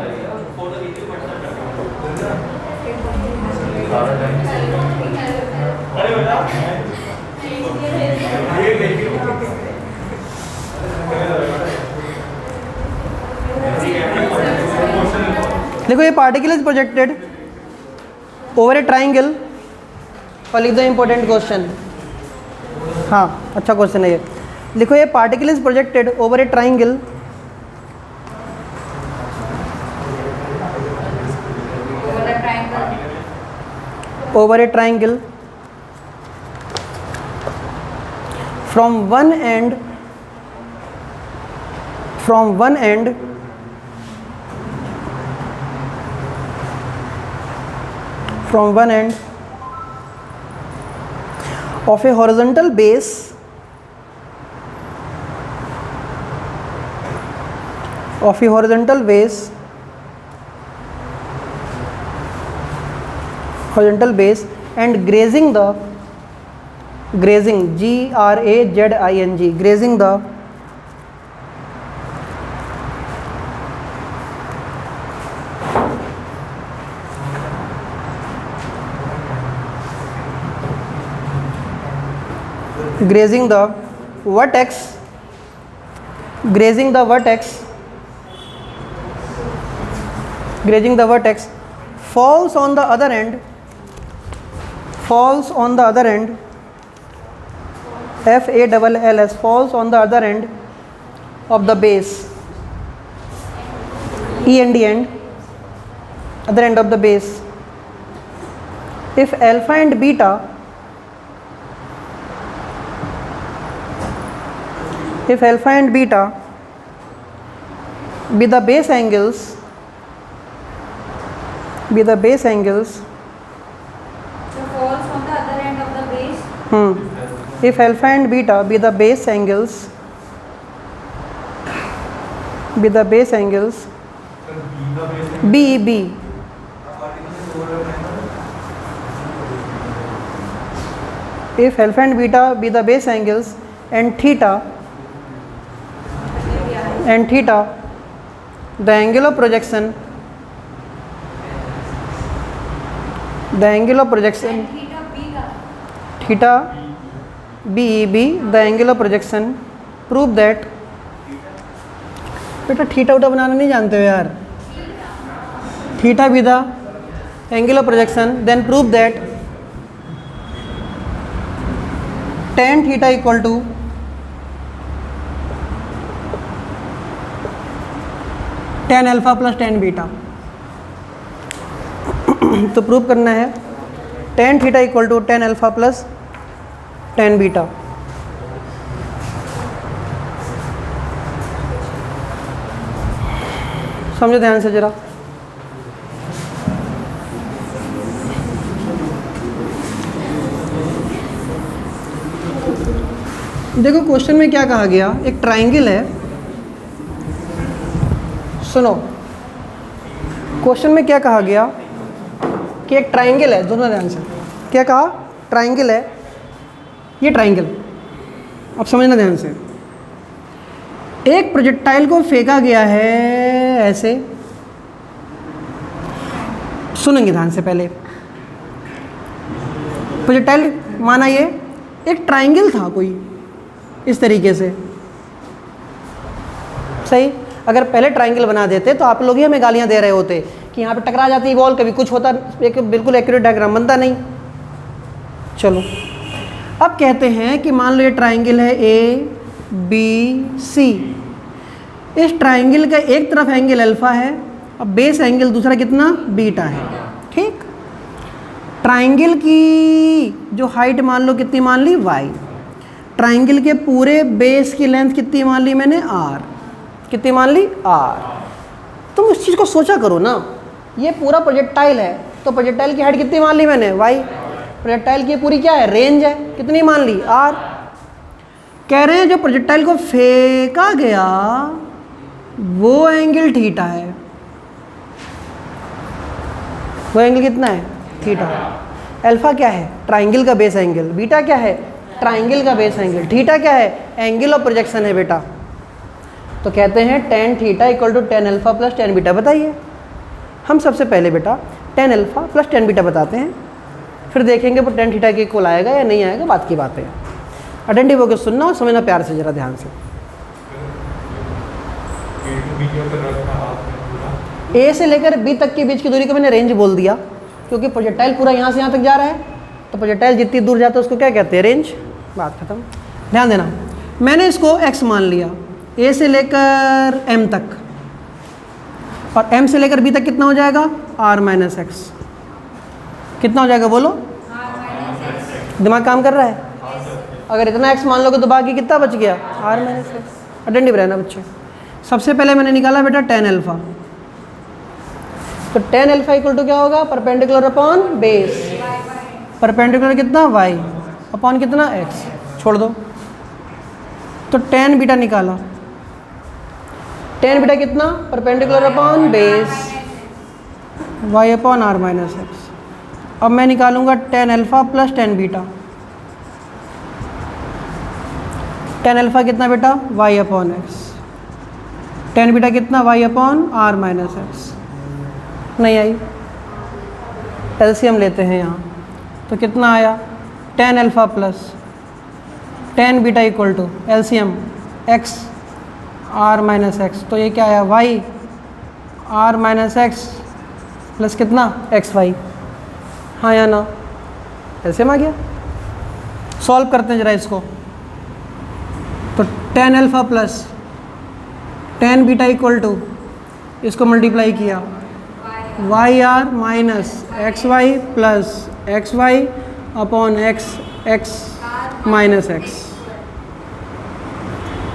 देखो ये particle is projected over A triangle, और लिख दो इंपॉर्टेंट क्वेश्चन। हाँ अच्छा क्वेश्चन है ये। लिखो ये particle is projected over A triangle from one end of a horizontal base and grazing grazing the vertex falls on the other end falls on the other end of the base other end of the base. If alpha and beta be the base angles So falls on the other end of the base. If alpha and beta be the base angles B if alpha and beta be the base angles and theta the angle of projection theta BEB the angle of projection prove that बेटा theta उटा बनाना नहीं जानते हो यार theta B the angle of projection then prove that tan theta equal to tan alpha plus tan beta तो prove करना है tan theta equal to tan alpha plus tan beta. समझो ध्यान से जरा, देखो क्वेश्चन में क्या कहा गया, एक ट्राइंगल है। सुनो क्वेश्चन में क्या कहा गया कि एक ट्राइंगल है, दोनों ध्यान से, क्या कहा, ट्राइंगल है, ये ट्राइंगल, अब समझना ध्यान से। एक प्रोजेक्टाइल को फेंका गया है ऐसे, सुनेंगे ध्यान से पहले। प्रोजेक्टाइल माना ये एक ट्राइंगल था कोई इस तरीके से, सही। अगर पहले ट्राइंगल बना देते तो आप लोग ही हमें गालियां दे रहे होते कि यहाँ पे टकरा जाती बॉल, कभी कुछ होता, एक बिल्कुल एक्यूरेट डायग्राम बनता नहीं। चलो अब कहते हैं कि मान लो ये ट्राइंगल है ABC, इस ट्राइंगल का एक तरफ एंगल अल्फा है और बेस एंगल दूसरा कितना, बीटा है, ठीक। ट्राइंगल की जो हाइट मान लो कितनी मान ली, y। ट्राइंगल के पूरे बेस की लेंथ कितनी मान ली मैंने, r। कितनी मान ली, r। तुम उस चीज़ को सोचा करो ना, ये पूरा प्रोजेक्टाइल है तो प्रोजेक्टाइल की हाइट कितनी मान ली मैंने, y। प्रोजेक्टाइल की पूरी क्या है, रेंज है, कितनी मान ली, r। कह रहे हैं जो प्रोजेक्टाइल को फेंका गया वो एंगल थीटा है, वो एंगल कितना है, थीटा। अल्फा क्या है, ट्राइंगल का बेस एंगल, बीटा क्या है, ट्राइंगल का बेस एंगल, थीटा क्या है, एंगल ऑफ प्रोजेक्शन है बेटा। तो कहते हैं tan theta equal to tan alpha plus tan beta. बताइए, हम सबसे पहले बेटा tan alpha plus tan beta बताते हैं, फिर देखेंगे वो tan थीटा के इक्वल आएगा या नहीं आएगा, बात की बात है। अटेंटिव होकर सुनना और समझना प्यार से जरा ध्यान से। ए से लेकर बी तक के बीच की दूरी को मैंने रेंज बोल दिया, क्योंकि प्रोजेक्टाइल पूरा यहाँ से यहाँ तक जा रहा है, तो प्रोजेक्टाइल जितनी दूर जाता है उसको क्या कहते हैं, रेंज। बात खत्म। ध्यान देना, मैंने इसको x मान लिया, ए से लेकर m तक, और m से लेकर b तक कितना हो जाएगा, r माइनस एक्स। कितना हो जाएगा बोलो, दिमाग काम कर रहा है, अगर इतना x मान लोगे तो बाकी कितना बच गया r माइनस एक्स। अटेंटिव रहना बच्चे। सबसे पहले मैंने निकाला बेटा tan अल्फा, तो tan अल्फा इक्वल टू क्या होगा, परपेंडिकुलर अपॉन बेस, परपेंडिकुलर कितना y अपॉन कितना x, छोड़ दो। तो tan बीटा निकाला, tan बीटा कितना, perpendicular upon base y upon r minus x. अब मैं निकालूंगा tan alpha plus tan beta. tan alpha कितना बेटा, y upon x, tan beta कितना, y upon r minus x. नहीं आई, एलसीएम लेते हैं यहाँ, तो कितना आया, tan alpha plus tan beta equal to LCM x r minus X. तो ये क्या आया, y r minus X plus कितना एक्स वाई। हाँ या ना, एलसीएम आ गया। सॉल्व करते हैं जरा इसको। तो tan alpha plus tan beta equal to, इसको मल्टीप्लाई किया, Y R minus X Y plus X Y upon X X minus X.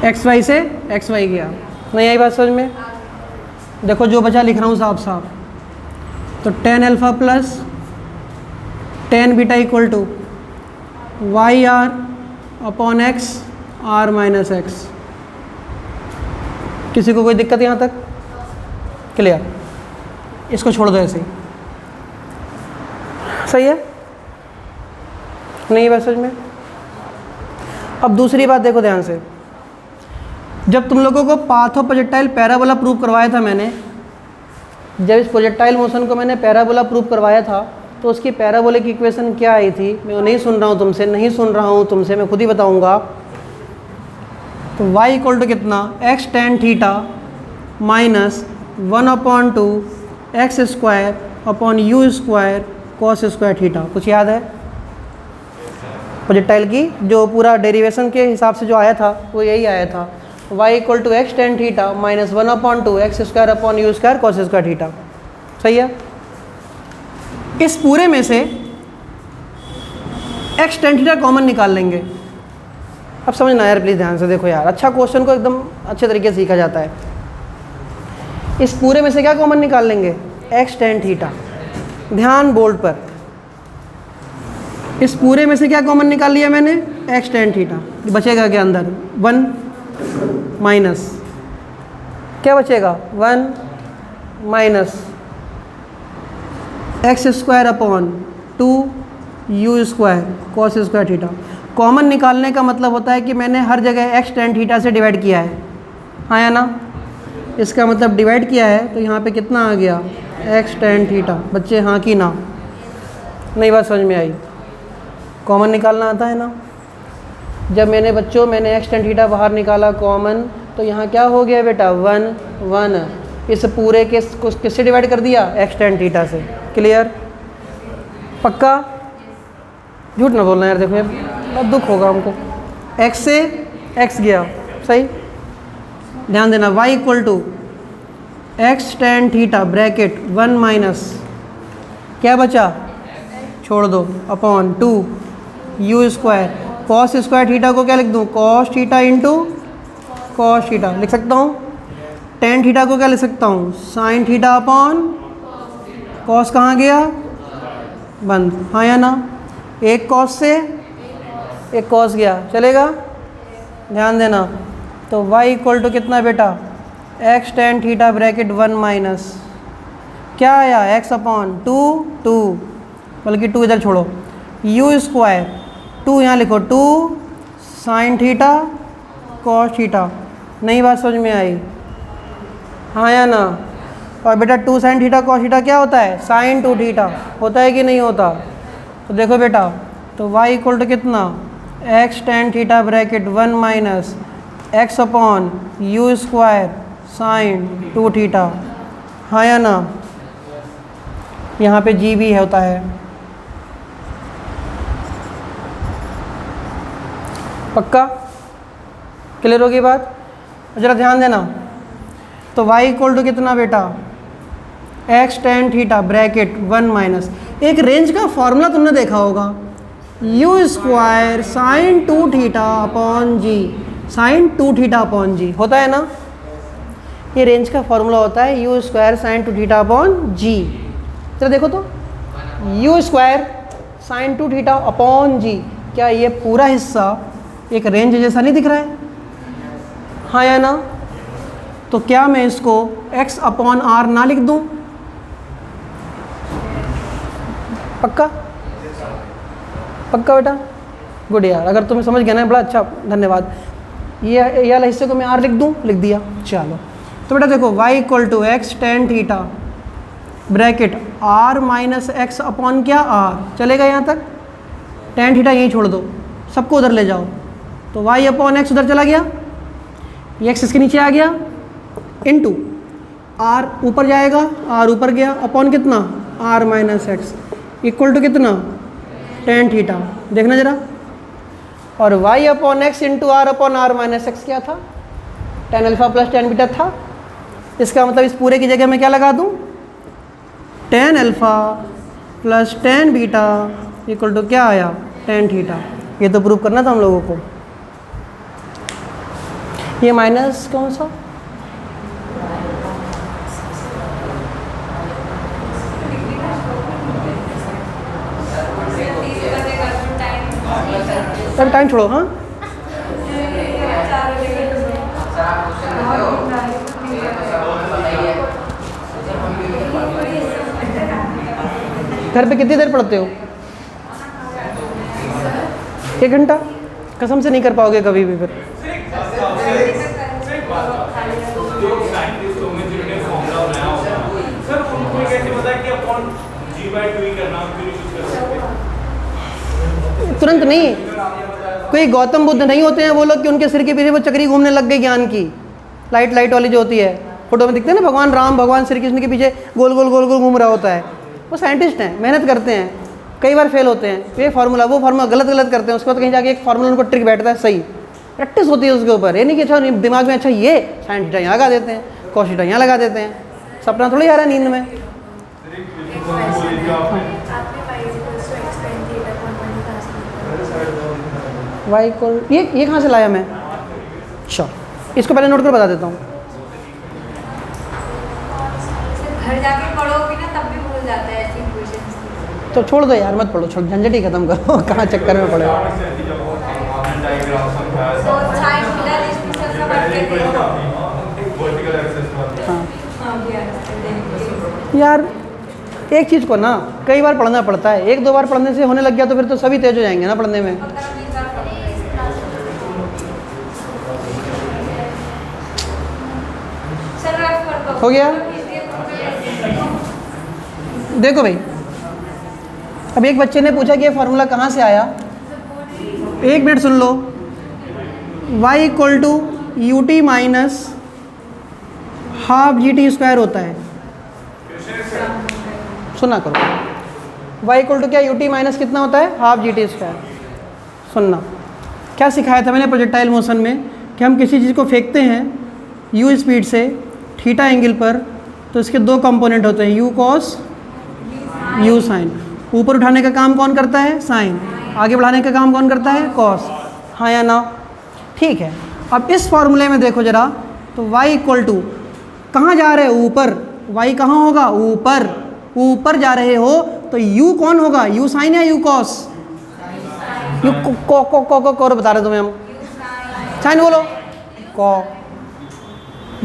X Y से एक्स वाई गया। नहीं आई बात समझ में? देखो जो बचा लिख रहा हूँ साफ साफ। तो tan alpha plus tan beta equal to Y R upon X R minus X. किसी को कोई दिक्कत यहाँ तक? क्लियर? इसको छोड़ दो ऐसे ही, सही है? नहीं बात समझ में? अब दूसरी बात देखो ध्यान से। जब तुम लोगों को path of projectile parabola prove करवाया था मैंने, जब इस प्रोजेक्टाइल मोशन को मैंने पैराबोला प्रूव करवाया था, तो उसकी पैराबोलिक इक्वेशन क्या आई थी? मैं वो नहीं सुन रहा हूँ तुमसे, नहीं सुन रहा हूँ तुमसे, मैं खुद ही बताऊँगा। तो y इक्वल टू कितना, x tan theta minus 1/2 X square upon you square cos square theta. कुछ याद है? प्रोजेक्टाइल की जो पूरा डेरिवेशन के हिसाब से जो आया था वो यही आया था, y equal to X tan theta minus 1/2 X square upon you square cos square theta. सही है? इस पूरे में से x tan थीटा कॉमन निकाल लेंगे। अब समझना यार प्लीज़ ध्यान से देखो यार, अच्छा क्वेश्चन को एकदम अच्छे तरीके से सीखा जाता है। इस पूरे में से क्या कॉमन निकाल लेंगे, x tan थीटा। ध्यान बोल्ड पर, इस पूरे में से क्या कॉमन निकाल लिया मैंने, x tan थीटा। बचेगा क्या अंदर, 1 माइनस, क्या बचेगा, 1 minus x square upon 2 U square cos square theta. Common निकालने का मतलब होता है कि मैंने हर जगह x tan थीटा से डिवाइड किया है। हाँ या ना? इसका मतलब डिवाइड किया है, तो यहाँ पे कितना आ गया, x tan थीटा। बच्चे हाँ की ना? नहीं बात समझ में आई? कॉमन निकालना आता है ना? जब मैंने x tan थीटा बाहर निकाला कॉमन, तो यहाँ क्या हो गया बेटा, 1 1। इस पूरे के किससे डिवाइड कर दिया, x tan थीटा से। क्लियर? पक्का? झूठ ना बोलना यार, देखो यार बहुत दुख होगा हमको। x से x गया, सही? ध्यान देना, y equal to X tan theta bracket 1 minus क्या बचा, छोड़ दो, upon 2 U square cos square theta को क्या लिख दूँ, cos theta into cos theta लिख सकता हूँ। tan थीटा को क्या लिख सकता हूँ, साइन थीटा अपॉन कॉस। कहाँ गया, बंद। हाँ या ना? एक कॉस से एक कॉस गया, चलेगा? ध्यान देना। तो y इक्वल टू कितना बेटा, x tan theta bracket 1 minus क्या आया, x अपॉन 2 बल्कि 2 इधर छोड़ो, यू स्क्वायर 2 यहाँ लिखो, 2 साइन थीटा कॉस थीटा। नई बात समझ में आई? हाँ या ना? और बेटा 2 साइन थीटा कॉस थीटा क्या होता है, साइन 2 थीटा होता है कि नहीं होता? तो देखो बेटा, तो y इक्वल टू कितना, x tan theta bracket 1 minus x upon you square sine 2 theta. हाँ या ना? यहाँ पे जी भी होता है। पक्का? क्लियर होगी बात? जरा ध्यान देना। तो y इक्वल टू कितना बेटा, x tan theta bracket 1 minus, एक रेंज का फॉर्मूला तुमने देखा होगा, U square sine 2 theta upon G, sine 2 theta upon G होता है ना। ये रेंज का फॉर्मूला होता है U square sine 2 theta upon G. चलो देखो तो, U square sine 2 theta upon G, क्या ये पूरा हिस्सा एक रेंज जैसा नहीं दिख रहा है? हाँ या ना? तो क्या मैं इसको x अपॉन आर ना लिख दूं? पक्का पक्का बेटा, गुड यार, अगर तुम्हें समझ गया ना बड़ा अच्छा, धन्यवाद। ये वाला हिस्से को मैं आर लिख दूं, लिख दिया। चलो तो बेटा देखो y equal to X tan theta bracket r minus X upon क्या r, चलेगा यहाँ तक? टेन थीटा यहीं छोड़ दो, सबको उधर ले जाओ, तो y अपॉन एक्स उधर चला गया, ये x इसके नीचे आ गया, इनटू r ऊपर जाएगा, r ऊपर गया, अपॉन कितना r minus X equal to कितना टेन थीटा, देखना जरा। और y upon X into R upon R minus X क्या था? Tan alpha plus tan beta था। इसका मतलब इस पूरे की जगह मैं क्या लगा दूँ? Tan alpha plus tan beta equal to क्या आया? Tan theta. ये तो प्रूव करना था हम लोगों को। ये माइनस कौन सा? तब टाइम छोड़ो। हाँ घर पे कितनी देर पढ़ते हो? 1 घंटा? कसम से नहीं कर पाओगे कभी भी फिर। तुरंत नहीं, कोई गौतम बुद्ध नहीं होते हैं वो लोग कि उनके सिर के पीछे वो चक्री घूमने लग गई ज्ञान की, लाइट वाली जो होती है, फोटो में दिखते हैं ना, भगवान राम भगवान श्री कृष्ण के पीछे गोल गोल घूम रहा होता है। वो साइंटिस्ट हैं, मेहनत करते हैं, कई बार फेल होते हैं, ये फार्मूला वो फार्मूला गलत करते हैं, उसके बाद कहीं जाके एक फार्मूला उनको ट्रिक बैठता है, सही प्रैक्टिस होती है उसके ऊपर। ये नहीं कि अच्छा दिमाग में अच्छा ये साइन थीटा यहाँ लगा देते हैं, कॉस थीटा यहाँ लगा देते हैं, सपना थोड़ी आ रहा है नींद में। वाई को ये कहाँ से लाया मैं? अच्छा इसको पहले नोट कर बता देता हूँ। घर जाके पढ़ोगे ना तब भी भूल जाता है ऐसी क्वेश्चंस। तो छोड़ दो यार, मत पढ़ो, छोड़, झंझट ही खत्म करो। कहाँ चक्कर में पड़े। तो साइन थीटा इसमें सब बढ़ के यार एक चीज़ को ना कई बार पढ़ना पड़ता है, 1-2 बार पढ़ने से होने लग गया तो फिर तो सभी तेज हो जाएंगे ना पढ़ने में। हो गया? देखो भाई, अब एक बच्चे ने पूछा कि ये फार्मूला कहाँ से आया। 1 मिनट सुन लो। y equal to U T minus half G T square होता है। सुनना करो, y इक्वल टू क्या? यू टी माइनस कितना होता है? Half G T square. सुनना क्या सिखाया था मैंने प्रोजेक्टाइल मोशन में, कि हम किसी चीज़ को फेंकते हैं u स्पीड से थीटा एंगल पर, तो इसके 2 कंपोनेंट होते हैं, u कॉस u साइन। ऊपर उठाने का काम कौन करता है? साइन। आगे बढ़ाने का काम कौन करता है? कॉस। हाँ या ना? ठीक है। अब इस फॉर्मूले में देखो जरा, तो y इक्वल टू कहाँ जा रहे हो? ऊपर। y कहाँ होगा? ऊपर। ऊपर जा रहे हो तो u कौन होगा? u साइन या u कॉस? यू को बता रहे तुम्हें हम, साइन बोलो, कॉ।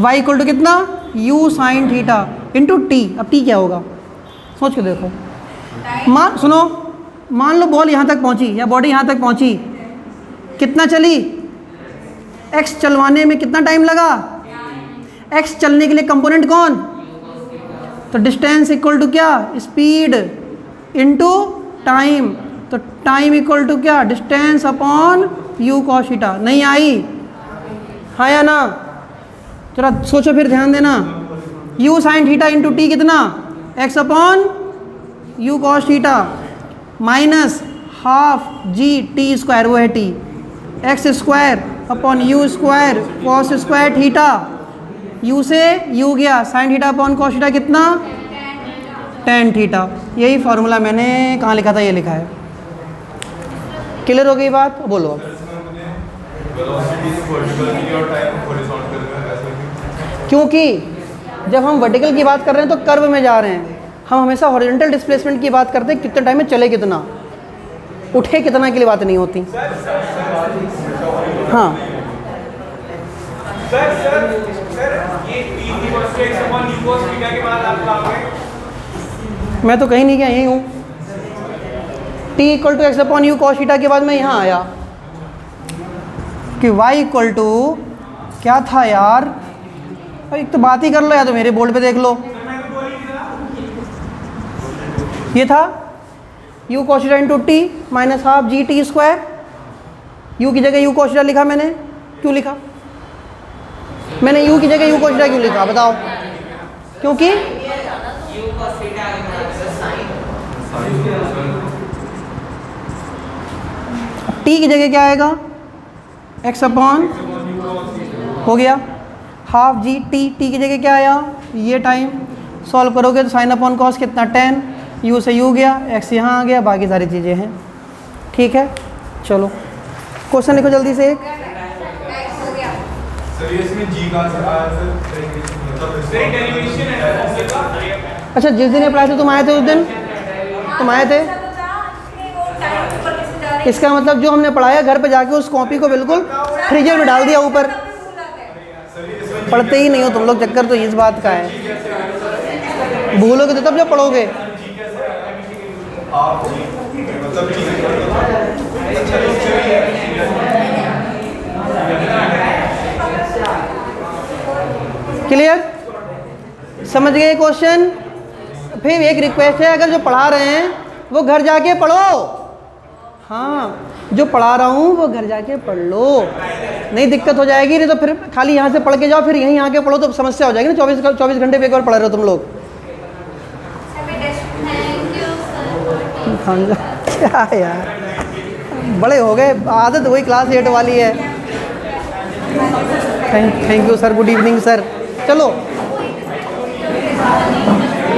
y इक्वल टू कितना? u sine theta into T. अब टी क्या होगा सोच के देखो। मान लो बॉल यहाँ तक पहुँची या बॉडी यहाँ तक पहुँची, कितना चली? x चलवाने में कितना टाइम लगा? x चलने के लिए कंपोनेंट कौन? तो डिस्टेंस इक्वल टू क्या? Speed into time. तो टाइम इक्वल टू क्या? Distance upon u cos theta. नहीं आई? हाँ या ना? जरा सोचो फिर, ध्यान देना। u sine theta into t कितना? x upon u cos theta minus half G T square, वो है t, x square upon you square cos square theta. u से u गया, sine theta upon cos theta कितना? Tan theta. यही formula मैंने कहाँ लिखा था? ये लिखा है। क्लियर हो गई बात? बोलो अब। वेलोसिटी वर्टिकल की और टाइम हॉरिजॉन्टल में ऐसे क्यों? क्योंकि जब हम वर्टिकल की बात कर रहे हैं तो कर्व में जा रहे हैं, हम हमेशा हॉरिजॉन्टल डिस्प्लेसमेंट की बात करते हैं, कितने टाइम में चले कितना, उठे कितना के लिए बात नहीं होती। हाँ सर ये P equals to x upon u cos theta के बाद आप कहाँ गए? मैं तो कहीं नहीं गया, यहीं हूँ। t equal to x upon u cos theta के बाद मैं यहाँ आया कि y इक्वल टू क्या था यार, एक तो बात ही कर लो या तो मेरे बोर्ड पे देख लो। ये था u cos theta into T minus half G T square. u की जगह u cos थीटा लिखा मैंने, क्यों लिखा मैंने? u की जगह u cos थीटा क्यों लिखा बताओ? क्योंकि t की जगह क्या आएगा, x अपॉन हो गया हाफ जी टी, टी की जगह क्या आया, ये टाइम सॉल्व करोगे तो साइन अपॉन कॉस कितना 10, u से u गया, x यहाँ आ गया, बाकी सारी चीज़ें हैं। ठीक है, चलो क्वेश्चन लिखो जल्दी से एक। हो गया। सर ये इसमें जी कहाँ से आया सर? मतलब सही डेरिवेशन है फॉर्मूले का। अच्छा जिस दिन अप्लाई थे तुम आए थे उस दिन, तुम आए थे? इसका मतलब जो हमने पढ़ाया घर पे जाके उस कॉपी को बिल्कुल फ्रीजर में डाल दिया ऊपर। पढ़ते ही नहीं हो तुम लोग, चक्कर तो इस बात का है, भूलोगे तो तब जब पढ़ोगे। आप जी मतलब जी क्लियर, समझ गए क्वेश्चन? फिर एक रिक्वेस्ट है, अगर जो पढ़ा रहे हैं वो घर जाके पढ़ो। हाँ जो पढ़ा रहा हूँ वो घर जाके पढ़ लो, नहीं दिक्कत हो जाएगी। नहीं तो फिर खाली यहाँ से पढ़ के जाओ फिर यहीं आके पढ़ो तो समस्या हो जाएगी ना। 24 घंटे पे एक बार पढ़ रहे हो तुम लोग। हाँ क्या यार, बड़े हो गए, आदत वही क्लास 8 वाली है। Thank you sir, good evening sir. चलो